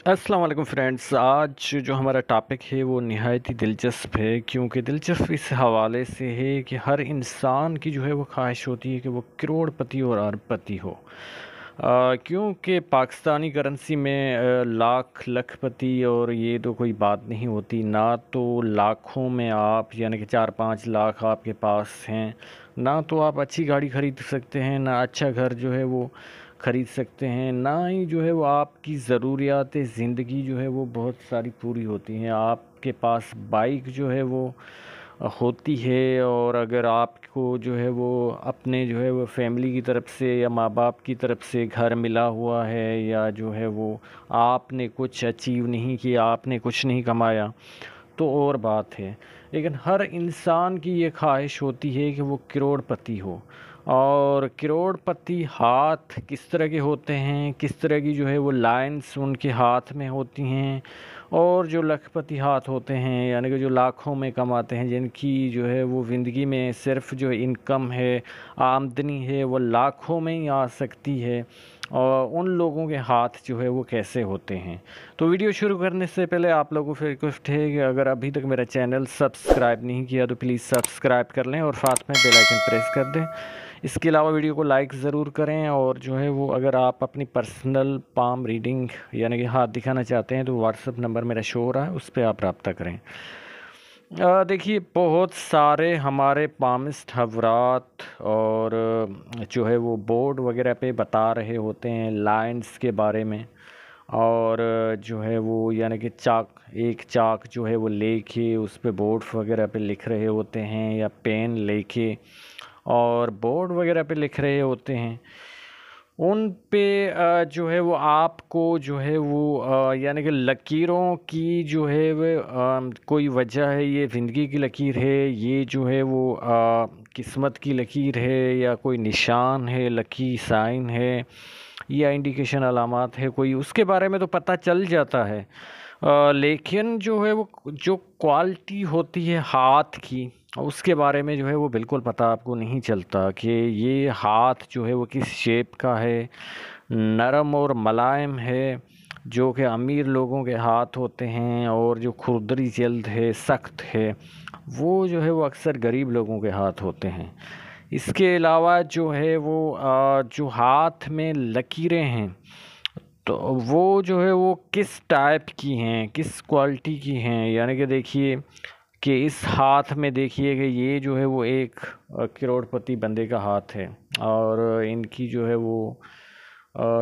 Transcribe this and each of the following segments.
अस्सलाम वालेकुम फ्रेंड्स। आज जो हमारा टॉपिक है वो निहायत ही दिलचस्प है, क्योंकि दिलचस्प इस हवाले से है कि हर इंसान की जो है वो ख्वाहिश होती है कि वो करोड़पति और अरबपति हो। क्योंकि पाकिस्तानी करेंसी में लाख लखपति और ये तो कोई बात नहीं होती ना। तो लाखों में आप यानी कि 4-5 लाख आपके पास हैं, ना तो आप अच्छी गाड़ी ख़रीद सकते हैं, ना अच्छा घर जो है वो ख़रीद सकते हैं, ना ही जो है वो आपकी ज़रूरियात ज़िंदगी जो है वो बहुत सारी पूरी होती हैं। आपके पास बाइक जो है वो होती है, और अगर आपको जो है वो अपने जो है वो फैमिली की तरफ से या माँ बाप की तरफ से घर मिला हुआ है, या जो है वो आपने कुछ अचीव नहीं किया, आपने कुछ नहीं कमाया, तो और बात है। लेकिन हर इंसान की ये ख्वाहिश होती है कि वो करोड़पति हो। और करोड़पति हाथ किस तरह के होते हैं, किस तरह की जो है वो लाइंस उनके हाथ में होती हैं, और जो लखपति हाथ होते हैं यानी कि जो लाखों में कमाते हैं, जिनकी जो है वो ज़िंदगी में सिर्फ जो इनकम है, आमदनी है, वो लाखों में ही आ सकती है, और उन लोगों के हाथ जो है वो कैसे होते हैं। तो वीडियो शुरू करने से पहले आप लोगों से रिक्वेस्ट है कि अगर अभी तक मेरा चैनल सब्सक्राइब नहीं किया तो प्लीज़ सब्सक्राइब कर लें और साथ में बेल आइकन प्रेस कर दें। इसके अलावा वीडियो को लाइक ज़रूर करें, और जो है वो अगर आप अपनी पर्सनल पाम रीडिंग यानी कि हाथ दिखाना चाहते हैं तो व्हाट्सअप नंबर मेरा शो हो रहा है, उस पर आप रब्ता करें। देखिए, बहुत सारे हमारे पामिस्ट हजरात और जो है वो बोर्ड वगैरह पे बता रहे होते हैं लाइंस के बारे में, और जो है वो यानी कि एक चाक जो है वो लेके उस पे बोर्ड वगैरह पे लिख रहे होते हैं, या पेन लेके और बोर्ड वगैरह पे लिख रहे होते हैं। उन पे जो है वो आपको जो है वो यानी कि लकीरों की जो है वो कोई वजह है, ये ज़िंदगी की लकीर है, ये जो है वो किस्मत की लकीर है, या कोई निशान है, लकी साइन है, या इंडिकेशन अलामत है कोई, उसके बारे में तो पता चल जाता है। लेकिन जो है वो जो क्वालिटी होती है हाथ की, उसके बारे में जो है वो बिल्कुल पता आपको नहीं चलता कि ये हाथ जो है वो किस शेप का है, नरम और मुलायम है, जो कि अमीर लोगों के हाथ होते हैं, और जो खुरदरी जल्द है, सख्त है, वो जो है वो अक्सर गरीब लोगों के हाथ होते हैं। इसके अलावा जो है वो जो हाथ में लकीरें हैं, तो वो जो है वो किस टाइप की हैं, किस क्वालिटी की हैं, यानी कि देखिए कि इस हाथ में देखिए कि ये जो है वो एक करोड़पति बंदे का हाथ है, और इनकी जो है वो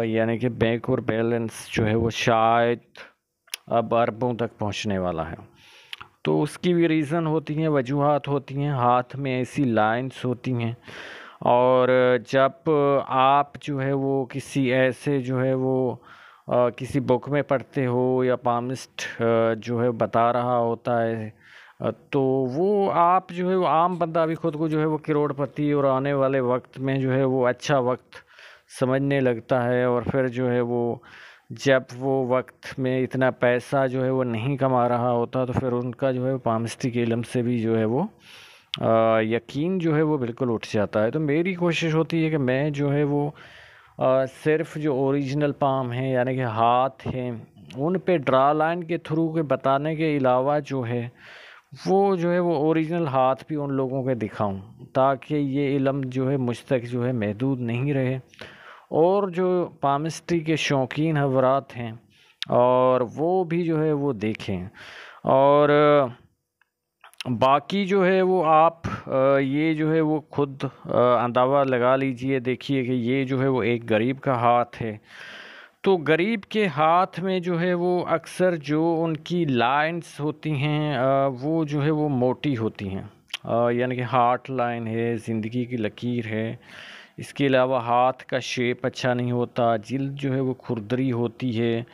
यानी कि बैंक और बैलेंस जो है वो शायद अब अरबों तक पहुंचने वाला है। तो उसकी भी रीज़न होती हैं, वजूहात होती हैं, हाथ में ऐसी लाइंस होती हैं। और जब आप जो है वो किसी ऐसे जो है वो किसी बुक में पढ़ते हो, या पामिस्ट जो है बता रहा होता है, तो वो आप जो है वो आम बंदा भी खुद को जो है वो करोड़पति और आने वाले वक्त में जो है वो अच्छा वक्त समझने लगता है। और फिर जो है वो जब वो वक्त में इतना पैसा जो है वो नहीं कमा रहा होता, तो फिर उनका जो है पामिस्टिक इलम से भी जो है वो यकीन जो है वो बिल्कुल उठ जाता है। तो मेरी कोशिश होती है कि मैं जो है वो सिर्फ जो ओरिजिनल पाम हैं यानी कि हाथ हैं, उन पे ड्रा लाइन के थ्रू के बताने के अलावा जो है वो जो है वो ओरिजिनल हाथ भी उन लोगों के दिखाऊं, ताकि ये इल्म जो है मुझ तक जो है महदूद नहीं रहे, और जो पामिस्ट्री के शौकीन हजरात हैं और वो भी जो है वो देखें। और बाकी जो है वो आप ये जो है वो खुद अंदाज़ा लगा लीजिए। देखिए कि ये जो है वो एक गरीब का हाथ है, तो गरीब के हाथ में जो है वो अक्सर जो उनकी लाइंस होती हैं वो जो है वो मोटी होती हैं, यानी कि हार्ट लाइन है, ज़िंदगी की लकीर है। इसके अलावा हाथ का शेप अच्छा नहीं होता, जिल्द जो है वो खुरदरी होती है।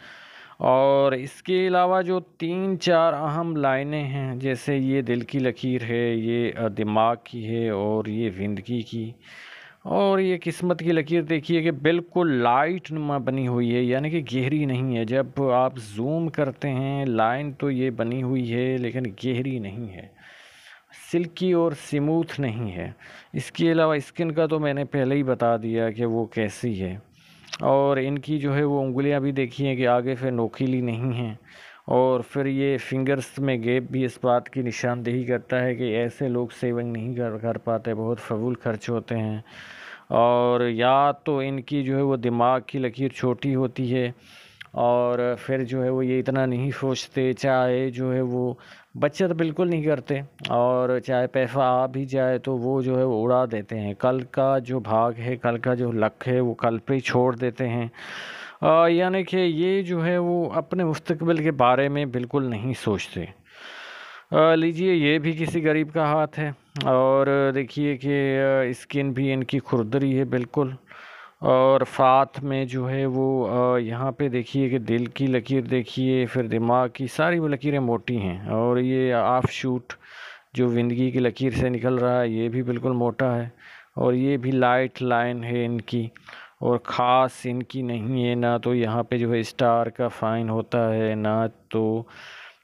और इसके अलावा जो 3-4 अहम लाइनें हैं, जैसे ये दिल की लकीर है, ये दिमाग की है, और ये ज़िंदगी की, और ये किस्मत की लकीर देखिए कि बिल्कुल लाइट नुमा बनी हुई है, यानी कि गहरी नहीं है। जब आप जूम करते हैं लाइन तो ये बनी हुई है, लेकिन गहरी नहीं है, सिल्की और स्मूथ नहीं है। इसके अलावा स्किन का तो मैंने पहले ही बता दिया कि वो कैसी है। और इनकी जो है वो उंगलियां भी देखी हैं कि आगे से नोकीली नहीं हैं। और फिर ये फिंगर्स में गैप भी इस बात की निशानदेही करता है कि ऐसे लोग सेविंग नहीं कर पाते, बहुत फजूल खर्च होते हैं। और या तो इनकी जो है वो दिमाग की लकीर छोटी होती है, और फिर जो है वो ये इतना नहीं सोचते, चाहे जो है वो बचत बिल्कुल नहीं करते, और चाहे पैसा आ भी जाए तो वो जो है वो उड़ा देते हैं। कल का जो भाग है, कल का जो लक है, वो कल पे ही छोड़ देते हैं। यानी कि ये जो है वो अपने मुस्तकबिल के बारे में बिल्कुल नहीं सोचते। लीजिए, ये भी किसी गरीब का हाथ है, और देखिए कि स्किन भी इनकी खुरदरी है बिल्कुल। और साथ में जो है वो यहाँ पे देखिए कि दिल की लकीर देखिए, फिर दिमाग की सारी वो लकीरें मोटी हैं, और ये ऑफ शूट जो ज़िंदगी की लकीर से निकल रहा है ये भी बिल्कुल मोटा है। और ये भी लाइट लाइन है इनकी, और ख़ास इनकी नहीं है, ना तो यहाँ पे जो है स्टार का फाइन होता है, ना तो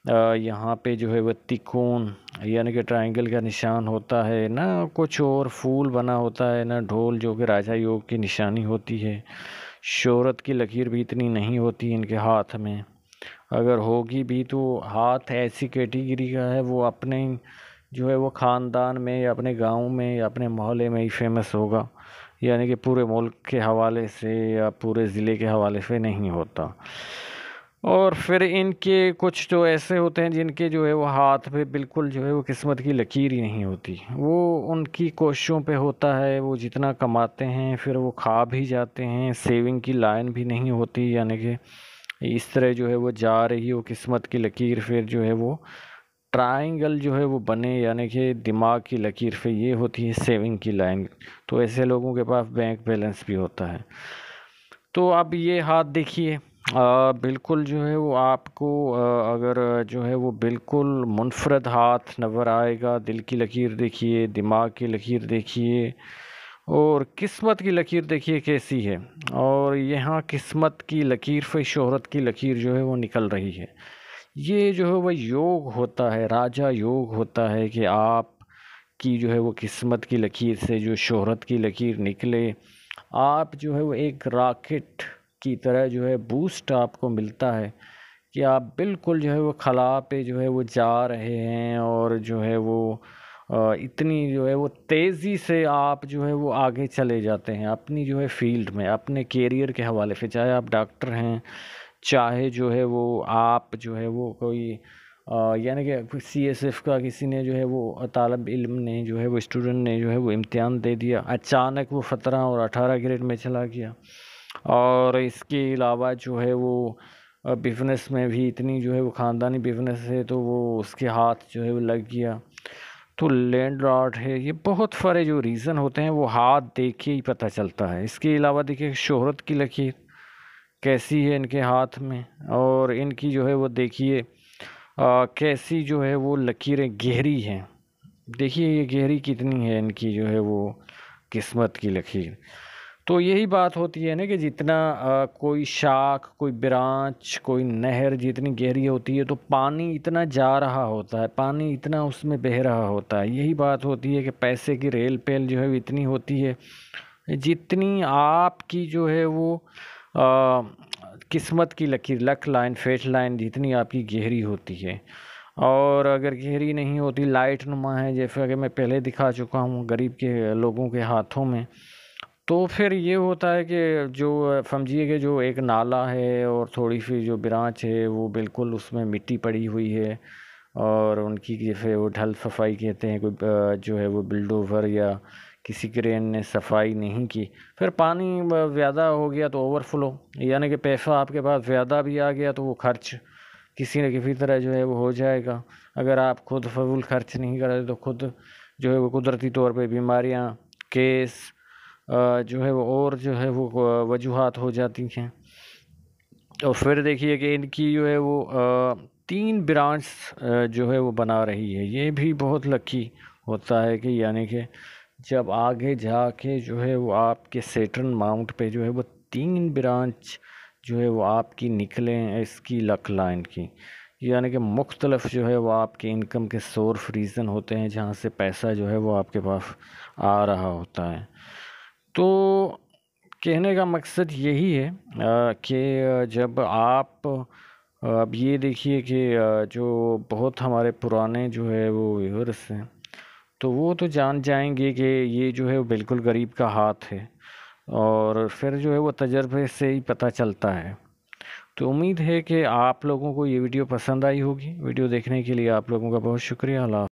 यहाँ पे जो है वो तिकोन यानी कि ट्रायंगल का निशान होता है, ना कुछ और फूल बना होता है, ना ढोल जो कि राजा योग की निशानी होती है। शोहरत की लकीर भी इतनी नहीं होती इनके हाथ में, अगर होगी भी तो हाथ ऐसी कैटेगरी का है वो अपने जो है वो ख़ानदान में या अपने गांव में या अपने मोहल्ले में ही फेमस होगा, यानी कि पूरे मुल्क के हवाले से या पूरे ज़िले के हवाले से नहीं होता। और फिर इनके कुछ तो ऐसे होते हैं जिनके जो है वो हाथ पे बिल्कुल जो है वो किस्मत की लकीर ही नहीं होती, वो उनकी कोशिशों पे होता है, वो जितना कमाते हैं फिर वो खा भी जाते हैं, सेविंग की लाइन भी नहीं होती, यानी कि इस तरह जो है वो जा रही हो किस्मत की लकीर, फिर जो है वो ट्रायंगल जो है वो बने, यानी कि दिमाग की लकीर पे ये होती है सेविंग की लाइन। तो ऐसे लोगों के पास बैंक बैलेंस भी होता है। तो अब ये हाथ देखिए, बिल्कुल जो है वो आपको अगर जो है वो बिल्कुल मुनफरद हाथ नज़र आएगा। दिल की लकीर देखिए, दिमाग की लकीर देखिए, और किस्मत की लकीर देखिए कैसी है। और यहाँ किस्मत की लकीर से शोहरत की लकीर जो है वो निकल रही है। ये जो है वो योग होता है, राजा योग होता है कि आप की जो है वो किस्मत की लकीर से जो शोहरत की लकीर निकले, आप जो है वो एक रॉकेट की तरह जो है बूस्ट आपको मिलता है कि आप बिल्कुल जो है वो खला पे जो है वो जा रहे हैं, और जो है वो इतनी जो है वो तेज़ी से आप जो है वो आगे चले जाते हैं अपनी जो है फील्ड में, अपने कैरियर के हवाले से। चाहे आप डॉक्टर हैं, चाहे जो है वो आप जो है वो कोई यानी कि सीएसएफ का किसी ने जो है वो तालब इल्म ने जो है वो स्टूडेंट ने जो है वो इम्तिहान दे दिया, अचानक वो 17 और 18 ग्रेड में चला गया। और इसके अलावा जो है वो बिज़नेस में भी इतनी जो है वो ख़ानदानी बिज़नेस है तो वो उसके हाथ जो है वो लग गया। तो लैंड लॉर्ड है, ये बहुत सारे जो रीज़न होते हैं वो हाथ देख के ही पता चलता है। इसके अलावा देखिए शोहरत की लकीर कैसी है इनके हाथ में, और इनकी जो है वो देखिए कैसी जो है वो लकीरें गहरी हैं। देखिए ये गहरी कितनी है इनकी जो है वो किस्मत की लकीर। तो यही बात होती है ना कि जितना कोई शाख, कोई ब्रांच, कोई नहर जितनी गहरी होती है तो पानी इतना जा रहा होता है, पानी इतना उसमें बह रहा होता है। यही बात होती है कि पैसे की रेल पेल जो है वो इतनी होती है जितनी आपकी जो है वो आ, किस्मत की लकीर, लक लाइन, फेट लाइन जितनी आपकी गहरी होती है। और अगर गहरी नहीं होती, लाइट नुमा है, जैसा कि मैं पहले दिखा चुका हूँ गरीब के लोगों के हाथों में, तो फिर ये होता है कि जो समझिए कि जो एक नाला है और थोड़ी सी जो ब्रांच है वो बिल्कुल उसमें मिट्टी पड़ी हुई है, और उनकी जैसे वो ढल सफाई कहते हैं, कोई जो है वो बिल्डोज़र या किसी क्रेन ने सफाई नहीं की, फिर पानी ज़्यादा हो गया तो ओवरफ्लो, यानी कि पैसा आपके पास ज़्यादा भी आ गया तो वो खर्च किसी न किसी तरह जो है वो हो जाएगा। अगर आप खुद फजूल खर्च नहीं करते तो खुद जो है वो कुदरती तौर पे बीमारियां, केस जो है वो और जो है वो वजूहात हो जाती हैं। और फिर देखिए कि इनकी जो है वो 3 ब्रांच जो है वो बना रही है, ये भी बहुत लकी होता है कि यानी कि जब आगे जाके जो है वो आपके सेटर्न माउंट पे जो है वो 3 ब्रांच जो है वो आपकी निकलें इसकी लक लाइन की, यानी कि मुख्तलफ जो है वो आपके इनकम के सोर्स रीज़न होते हैं जहाँ से पैसा जो है वो आपके पास आ रहा होता है। तो कहने का मकसद यही है कि जब आप अब ये देखिए कि जो बहुत हमारे पुराने जो है वो व्यूअर्स हैं, तो वो तो जान जाएंगे कि ये जो है वो बिल्कुल गरीब का हाथ है, और फिर जो है वो तजर्बे से ही पता चलता है। तो उम्मीद है कि आप लोगों को ये वीडियो पसंद आई होगी। वीडियो देखने के लिए आप लोगों का बहुत शुक्रिया। अल्लाह।